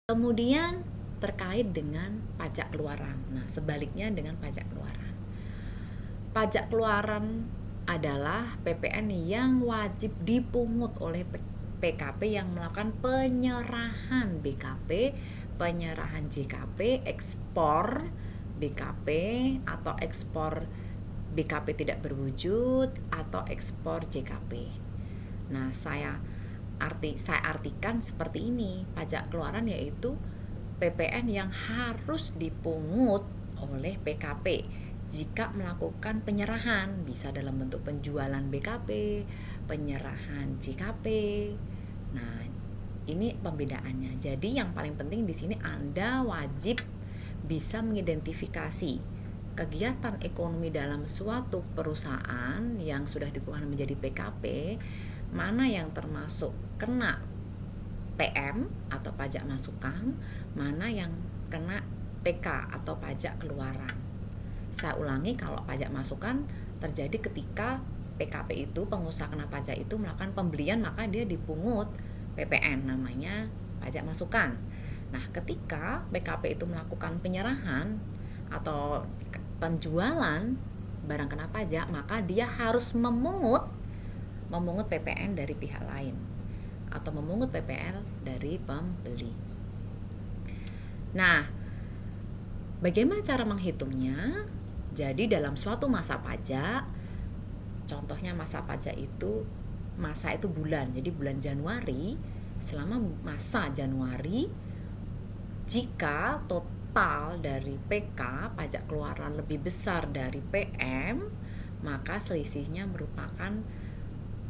Kemudian terkait dengan pajak keluaran. Nah, sebaliknya dengan pajak keluaran. Pajak keluaran adalah PPN yang wajib dipungut oleh PKP yang melakukan penyerahan BKP, penyerahan JKP, ekspor BKP atau ekspor BKP tidak berwujud atau ekspor JKP. Nah, saya artikan seperti ini. Pajak keluaran yaitu PPN yang harus dipungut oleh PKP jika melakukan penyerahan, bisa dalam bentuk penjualan BKP, penyerahan JKP. Nah, ini pembedaannya. Jadi yang paling penting di sini Anda wajib bisa mengidentifikasi kegiatan ekonomi dalam suatu perusahaan yang sudah dikukuhkan menjadi PKP, mana yang termasuk kena PM atau pajak masukan, mana yang kena PK atau pajak keluaran. Saya ulangi, kalau pajak masukan terjadi ketika PKP itu, pengusaha kena pajak itu melakukan pembelian, maka dia dipungut PPN, namanya pajak masukan. Nah, ketika PKP itu melakukan penyerahan atau penjualan barang kena pajak, maka dia harus memungut PPN dari pihak lain atau memungut PPN dari pembeli. Nah, bagaimana cara menghitungnya? Jadi dalam suatu masa pajak, contohnya masa pajak itu, masa itu bulan, jadi bulan Januari, selama masa Januari, jika total dari PK, pajak keluaran lebih besar dari PM, maka selisihnya merupakan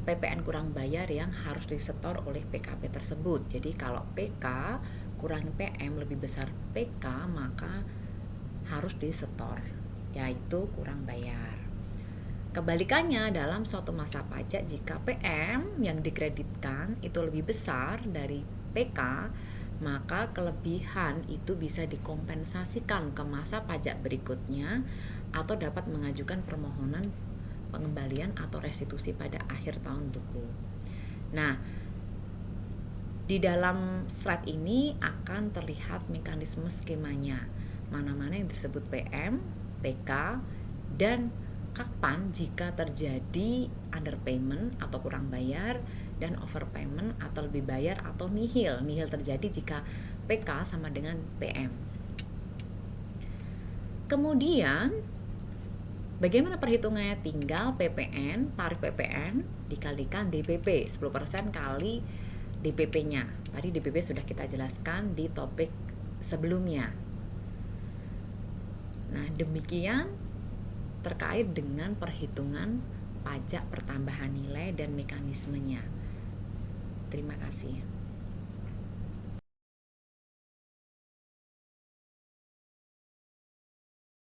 PPN kurang bayar yang harus disetor oleh PKP tersebut. Jadi kalau PK kurang PM lebih besar PK, maka harus disetor, yaitu kurang bayar. Kebalikannya, dalam suatu masa pajak, jika PM yang dikreditkan itu lebih besar dari PK, maka kelebihan itu bisa dikompensasikan ke masa pajak berikutnya atau dapat mengajukan permohonan pengembalian atau restitusi pada akhir tahun buku. Nah, di dalam slide ini akan terlihat mekanisme skemanya, mana-mana yang disebut PM, PK, dan kapan jika terjadi underpayment atau kurang bayar, dan overpayment atau lebih bayar atau nihil. Nihil terjadi jika PK sama dengan PM. Kemudian bagaimana perhitungannya? Tinggal PPN, tarif PPN dikalikan DPP, 10% kali DPP-nya. Tadi DPP sudah kita jelaskan di topik sebelumnya. Nah, demikian terkait dengan perhitungan pajak pertambahan nilai dan mekanismenya. Terima kasih.